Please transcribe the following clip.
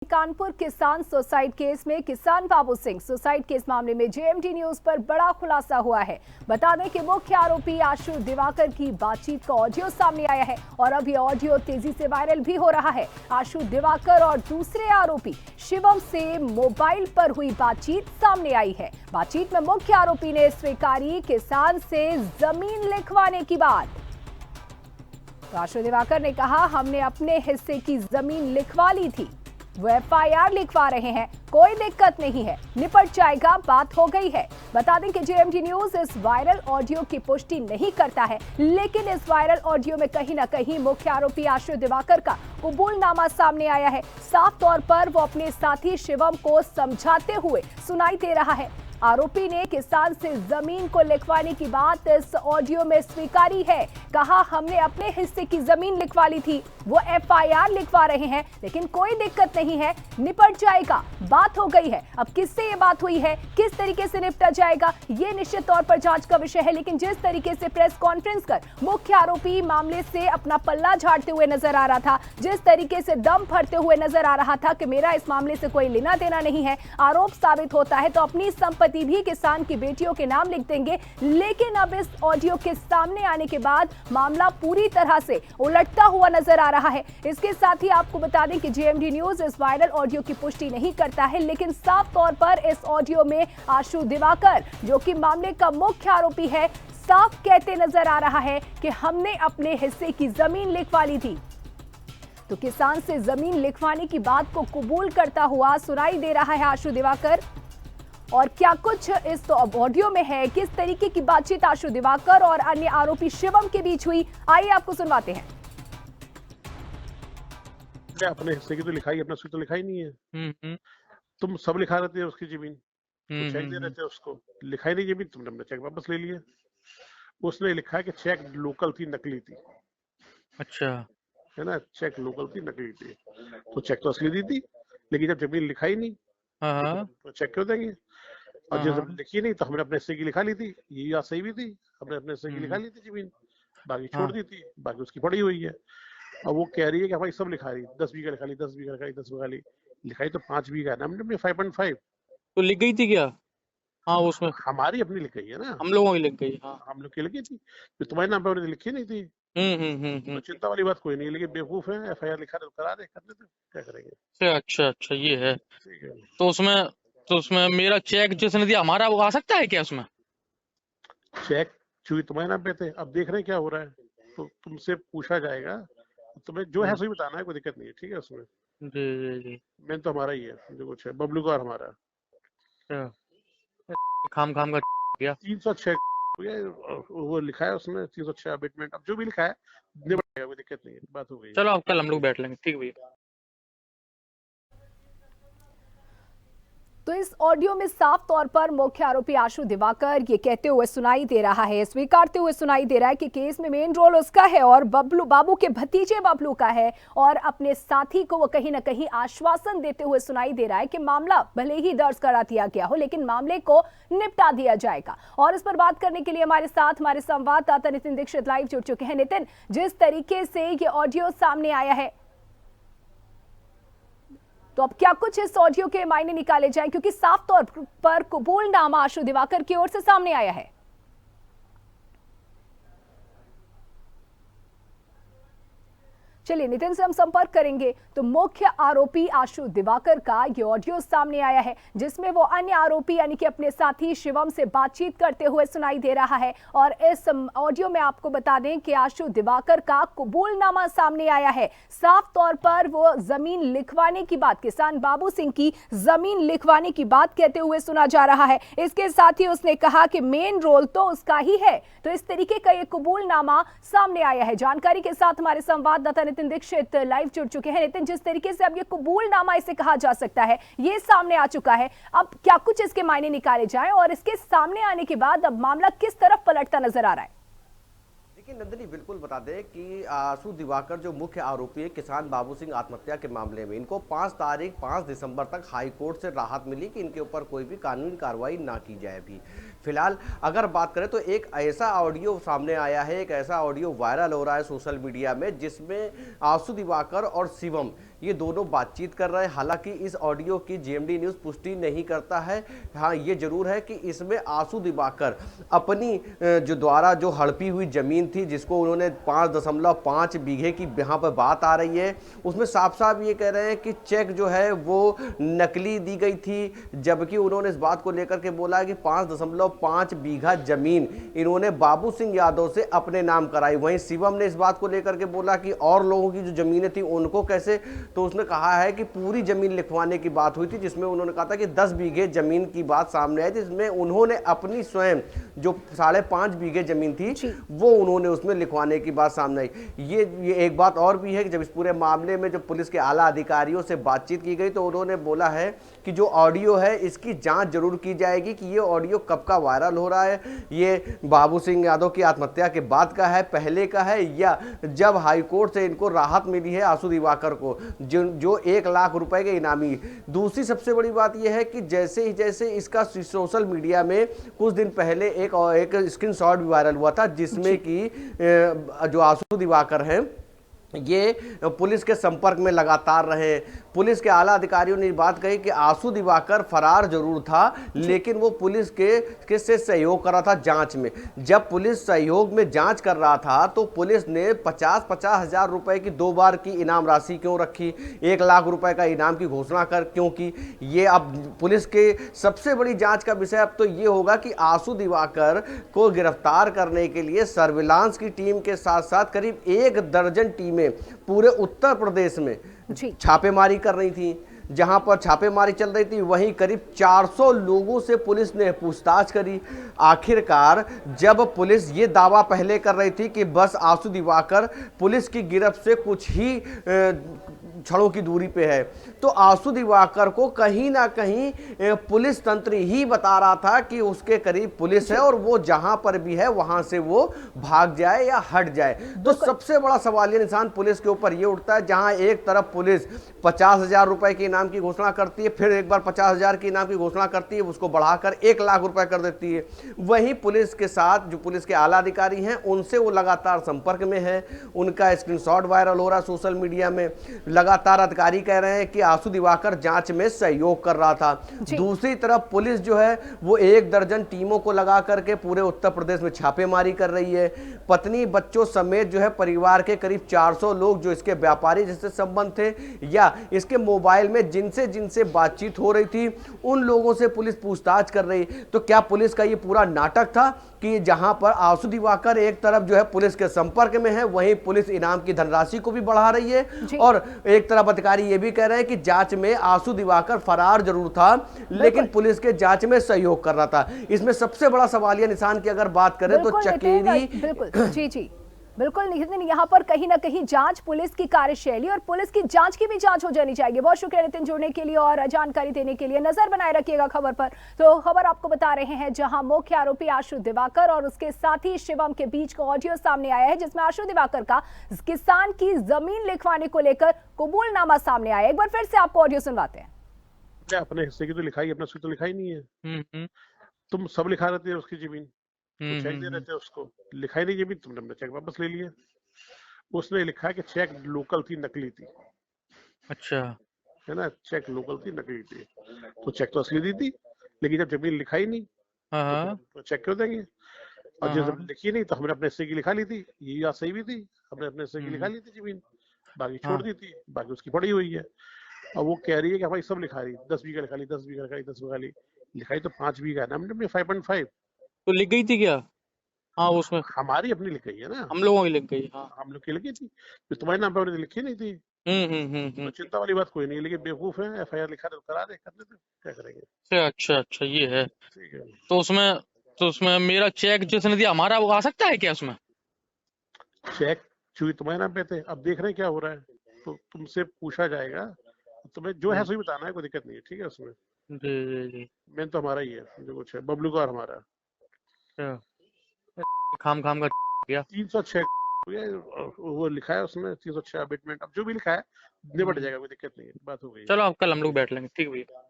कानपुर किसान suicide case में किसान बाबू सिंह सुसाइड केस मामले में जेएमटी न्यूज पर बड़ा खुलासा हुआ है। बता दें कि मुख्य आरोपी आशु दिवाकर की बातचीत का ऑडियो सामने आया है और अब ये ऑडियो तेजी से वायरल भी हो रहा है। आशु दिवाकर और दूसरे आरोपी शिवम से मोबाइल पर हुई बातचीत सामने आई है। बातचीत में मुख्य आरोपी ने स्वीकारी किसान से जमीन लिखवाने की बात। तो आशु दिवाकर ने कहा, हमने अपने हिस्से की जमीन लिखवा ली थी, वो एफआईआर लिखवा रहे हैं, कोई दिक्कत नहीं है, निपट जाएगा, बात हो गई है। बता दें कि जेएमटी न्यूज इस वायरल ऑडियो की पुष्टि नहीं करता है, लेकिन इस वायरल ऑडियो में कहीं ना कहीं मुख्य आरोपी आशु दिवाकर का कबूलनामा सामने आया है। साफ तौर पर वो अपने साथी शिवम को समझाते हुए सुनाई दे रहा है। आरोपी ने किसान से जमीन को लिखवाने की बात इस ऑडियो में स्वीकारी है। कहा, हमने अपने हिस्से की जमीन लिखवा ली थी, वो एफआईआर लिखवा रहे हैं, लेकिन कोई दिक्कत नहीं है, निपट जाएगा, बात हो गई है। अब किससे ये बात हुई है, किस तरीके से निपटा जाएगा, ये निश्चित तौर पर जांच का विषय है। लेकिन जिस तरीके से प्रेस कॉन्फ्रेंस कर मुख्य आरोपी मामले से अपना पल्ला झाड़ते हुए नजर आ रहा था, जिस तरीके से दम भरते हुए नजर आ रहा था कि मेरा इस मामले से कोई लेना देना नहीं है, आरोप साबित होता है तो अपनी संपत्ति भी किसान की बेटियों के नाम लिख देंगे। लेकिन अब इस ऑडियो के सामने आने के बाद मामला पूरी तरह से उलटता हुआ नजर आ रहा है। इसके साथ ही आपको बता दें कि जेएमडी न्यूज इस वायरल ऑडियो की पुष्टि नहीं करता है, लेकिन साफ तौर पर इस ऑडियो में आशु दिवाकर, जो कि मामले का मुख्य आरोपी है, साफ कहते नजर आ रहा है कि हमने अपने हिस्से की जमीन लिखवा ली थी। तो किसान से जमीन लिखवाने की बात को कबूल करता हुआ सुनाई दे रहा है आशु दिवाकर। और क्या कुछ इस ऑडियो में है, किस तरीके की बातचीत आशु दिवाकर और अन्य आरोपी शिवम के बीच हुई, आइए आपको सुनवाते हैं। अपने हिस्से की तो लिखाई, अपने तो लिखाई नहीं है। तुम सब लिखा रहे थे उसकी जमीन, तो चेक दे रहे थे उसको, लिखाई नहीं जमीन, तुमने अपना चेक वापस ले लिया। उसने लिखा है कि चेक लोकल थी, नकली थी। अच्छा, है ना, चेक लोकल थी, नकली थी। तो चेक तो असली दी थी, लेकिन जब जमीन लिखाई नहीं हाँ, तो चेक क्यों देंगे? और जब जमीन लिखी नहीं तो हमने अपने हिस्से की लिखा ली थी, ये बात सही भी थी, हमने अपने हिस्से की लिखा ली थी जमीन, बाकी छोड़ दी थी, बाकी उसकी पड़ी हुई है। और वो कह रही है कि भाई सब लिखा रही, 10 बीघा लिखा ली, 10 बीघा लिखा ली, 10 बीघा ली, लिखाई तो 5 बीघा है ना, हमने 5.5। तो लिख गई थी क्या? हाँ, उसमें हमारी अपनी लिख गई है ना, हम लोगों की लिख गई। हाँ, हम लोग की लिखी थी, तो तुम्हारे नाम पे लिखी नहीं थी। तो चिंता वाली बात कोई नहीं है, लेकिन बेवकूफ है, एफआईआर लिखा है तो करा दे, करने दे, क्या करेंगे। अच्छा अच्छा अच्छा, ये है। ठीक है, तो उसमें मेरा चेक जिसने दिया हमारा, वो आ सकता है क्या उसमें? चेक चूंकि तुम्हारे नाम पे थे, अब देख रहे हैं क्या हो रहा है, तो तुमसे पूछा जाएगा, तुम्हें जो है सही बताना है, कोई दिक्कत नहीं है, ठीक है। उसमें जी जी जी। मेन तो हमारा ही है, जो कुछ है बबलू का और हमारा। अच्छा, खाम खाम का गया। 306 वो लिखा है उसमें, 306 अबेटमेंट, अब जो भी लिखा है निपट जाएगा, कोई दिक्कत नहीं है, बात हो गई है। चलो, अब कल हम लोग बैठ लेंगे, ठीक भैया। तो इस ऑडियो में साफ तौर पर मुख्य आरोपी आशु दिवाकर ये कहते हुए सुनाई दे रहा है, स्वीकारते हुए सुनाई दे रहा है कि केस में मेन रोल उसका है और बाबू के भतीजे बबलू का है। और अपने साथी को वो कहीं ना कहीं आश्वासन देते हुए सुनाई दे रहा है कि मामला भले ही दर्ज करा दिया गया हो, लेकिन मामले को निपटा दिया जाएगा। और इस पर बात करने के लिए हमारे साथ हमारे संवाददाता नितिन दीक्षित लाइव जुड़ चुके हैं। नितिन, जिस तरीके से ये ऑडियो सामने आया है, तो अब क्या कुछ इस ऑडियो के मायने निकाले जाएं, क्योंकि साफ तौर पर कबूलनामा आशु दिवाकर की ओर से सामने आया है। चलिए नितिन से हम संपर्क करेंगे। तो मुख्य आरोपी आशु दिवाकर का ये ऑडियो सामने आया है, जिसमें वो अन्य आरोपी यानी कि अपने साथी शिवम से बातचीत करते हुए सुनाई दे रहा है। और इस ऑडियो में आपको बता दें कि आशु दिवाकर का कबूलनामा सामने आया है। साफ तौर पर वो जमीन लिखवाने की बात, किसान बाबू सिंह की जमीन लिखवाने की बात कहते हुए सुना जा रहा है। इसके साथ ही उसने कहा कि मेन रोल तो उसका ही है। तो इस तरीके का ये कबूलनामा सामने आया है। जानकारी के साथ हमारे संवाददाता नितिन दीक्षित लाइव जुड़ चुके हैं। नितिन, जिस तरीके से अब ये कबूलनामा इसे कहा जा सकता है, ये सामने आ चुका है, अब क्या कुछ इसके मायने निकाले जाएं और इसके सामने आने के बाद अब मामला किस तरफ पलटता नजर आ रहा है? देखिए नंदिनी, बिल्कुल बता दें कि आशु दिवाकर जो मुख्य आरोपी है किसान बाबू सिंह आत्महत्या के मामले में, इनको 5 दिसंबर तक हाई कोर्ट से राहत मिली कि इनके ऊपर कोई भी कानूनी कार्रवाई ना की जाए। भी फिलहाल अगर बात करें तो एक ऐसा ऑडियो सामने आया है, एक ऐसा ऑडियो वायरल हो रहा है सोशल मीडिया में, जिसमें आशु दिवाकर और शिवम ये दोनों बातचीत कर रहे हैं। हालांकि इस ऑडियो की जीएमडी न्यूज़ पुष्टि नहीं करता है। हाँ, ये जरूर है कि इसमें आंसू दिवाकर अपनी जो द्वारा जो हड़पी हुई जमीन थी, जिसको उन्होंने 5.5 बीघे की यहाँ पर बात आ रही है, उसमें साफ साफ ये कह रहे हैं कि चेक जो है वो नकली दी गई थी। जबकि उन्होंने इस बात को लेकर के बोला कि 5.5 बीघा जमीन इन्होंने बाबू सिंह यादव से अपने नाम कराई। वहीं शिवम ने इस बात को लेकर के बोला कि और लोगों की जो जमीनें थी उनको कैसे, तो उसने कहा है कि पूरी जमीन लिखवाने की बात हुई थी, जिसमें उन्होंने कहा था कि 10 बीघे जमीन की बात सामने आई थी, जिसमें उन्होंने अपनी स्वयं जो 5.5 बीघे जमीन थी वो उन्होंने उसमें लिखवाने की बात सामने आई। ये एक बात और भी है कि जब इस पूरे मामले में जब पुलिस के आला अधिकारियों से बातचीत की गई तो उन्होंने बोला है कि जो ऑडियो है इसकी जांच जरूर की जाएगी कि ये ऑडियो कब का वायरल हो रहा है, ये बाबू सिंह यादव की आत्महत्या के बाद का है, पहले का है, या जब हाईकोर्ट से इनको राहत मिली है आंसू दिवाकर को जो 1 लाख रुपए के इनामी। दूसरी सबसे बड़ी बात यह है कि जैसे इसका सोशल मीडिया में कुछ दिन पहले एक स्क्रीनशॉट भी वायरल हुआ था, जिसमें कि जो आंसू दिवाकर हैं ये पुलिस के संपर्क में लगातार रहे। पुलिस के आला अधिकारियों ने बात कही कि आंसू दिवाकर फरार जरूर था, लेकिन वो पुलिस के से सहयोग कर रहा था जांच में। जब पुलिस सहयोग में जांच कर रहा था तो पुलिस ने 50-50 हजार रुपए की 2 बार की इनाम राशि क्यों रखी, 1 लाख रुपए का इनाम की घोषणा कर क्यों की। ये अब पुलिस के सबसे बड़ी जांच का विषय अब तो ये होगा कि आंसू दिवाकर को गिरफ्तार करने के लिए सर्विलांस की टीम के साथ साथ करीब 1 दर्जन टीमें पूरे उत्तर प्रदेश में छापेमारी कर रही थी। जहां पर छापेमारी चल रही थी वहीं करीब 400 लोगों से पुलिस ने पूछताछ करी। आखिरकार जब पुलिस ये दावा पहले कर रही थी कि बस आंसू दिवाकर पुलिस की गिरफ्त से कुछ ही क्षणों की दूरी पे है, तो आंसू दिवाकर को कहीं ना कहीं पुलिस तंत्र ही बता रहा था कि उसके करीब पुलिस है और वो जहां पर भी है वहां से वो भाग जाए या हट जाए। तो सबसे बड़ा सवालिया निशान पुलिस के ऊपर ये उठता है, जहां एक तरफ पुलिस 50,000 रुपए के इनाम की घोषणा करती है, फिर एक बार 50,000 के इनाम की घोषणा करती है, उसको बढ़ाकर 1 लाख रुपए कर देती है। वहीं पुलिस के साथ जो पुलिस के आला अधिकारी हैं उनसे वो लगातार संपर्क में है, उनका स्क्रीनशॉट वायरल हो रहा है सोशल मीडिया में। लगातार अधिकारी कह रहे हैं कि आंसू दिवाकर जांच में सहयोग कर रहा था। दूसरी तरफ पुलिस जो है वो 1 दर्जन टीमों को लगा करके पूरे उत्तर प्रदेश में छापेमारी कर रही है। पत्नी बच्चों समेत जो है परिवार के करीब 400 लोग जो इसके व्यापारी जिससे संबंध थे या इसके मोबाइल में जिनसे बातचीत हो रही थी उन लोगों से पुलिस पूछताछ कर रही। तो क्या पुलिस का ये पूरा नाटक था कि जहां पर आंसू दिवाकर एक तरफ जो है पुलिस के संपर्क में है, वहीं पुलिस इनाम की धनराशि को भी बढ़ा रही है और एक तरफ अधिकारी ये भी कह रहे हैं कि जांच में आंसू दिवाकर फरार जरूर था लेकिन पुलिस के जांच में सहयोग कर रहा था। इसमें सबसे बड़ा सवालिया निशान की अगर बात करें तो चकेरी बिल्कुल नितिन, यहाँ पर कहीं ना कहीं जांच पुलिस की कार्यशैली और पुलिस की जांच की भी जांच हो जानी चाहिए। बहुत शुक्रिया नितिन जुड़ने के लिए और जानकारी देने के लिए। नजर बनाए रखिएगा खबर पर। तो खबर आपको बता रहे हैं जहां मुख्य आरोपी आशु दिवाकर और उसके साथी शिवम के बीच का ऑडियो सामने आया है, जिसमें आशु दिवाकर का किसान की जमीन लिखवाने को लेकर कबूलनामा सामने आया। एक बार फिर से आपको ऑडियो सुनवाते हैं। अपने हिस्से की तो लिखाई, अपने उसकी तो लिखाई नहीं है। तुम सब लिखा रहते हैं उसकी जमीन, तो चेक दे रहे थे उसको, लिखाई नहीं जमीन, तुमने अपना चेक वापस ले लिया। उसने लिखा है कि चेक लोकल थी, नकली थी। अच्छा, है ना, चेक लोकल थी, नकली थी। तो चेक तो असली दी थी, लेकिन जब जमीन लिखाई नहीं तो चेक क्यों देंगे। और जब जमीन लिखी नहीं तो हमने अपने हिस्से की लिखा ली थी, ये बात सही भी थी, हमने अपने हिस्से की लिखा ली थी जमीन, बाकी छोड़ दी थी, बाकी उसकी पड़ी हुई है। और वो कह रही है कि भाई सब लिखा रही, 10 बीघा लिखा ली, 10 बीघा लिखा ली, 10 बीघा ली, लिखाई तो 5 बीघा है ना, हमने 5.5। तो लिख गई थी क्या? हाँ, उसमें हमारी अपनी लिख गई है ना, हम लोगों की लिख गई। हाँ, हम लोग की लिखी थी, तो तुम्हारे नाम पे लिखी नहीं थी। तो चिंता वाली बात कोई नहीं है, लेकिन बेवकूफ है, FIR लिखा तो करा दे, करने दे, क्या करेंगे। अच्छा, ये है। ठीक है। तो उसमें मेरा चेक जिसने दिया हमारा वो आ सकता है क्या? उसमें चेक चूंकि तुम्हारे नाम पे थे, अब देख रहे हैं क्या हो रहा है, तो तुमसे पूछा जाएगा, तुम्हें जो है सही बताना है, कोई दिक्कत नहीं है। ठीक है, उसमें जी मेन तो हमारा ही है, जो कुछ है बबलू का और हमारा खाम का गया 306 वो लिखा है उसमें 306 अबेटमेंट। अब जो भी लिखा है निपट जाएगा, कोई दिक्कत नहीं है, बात हो गई। चलो अब कल हम लोग बैठ लेंगे। ठीक भैया।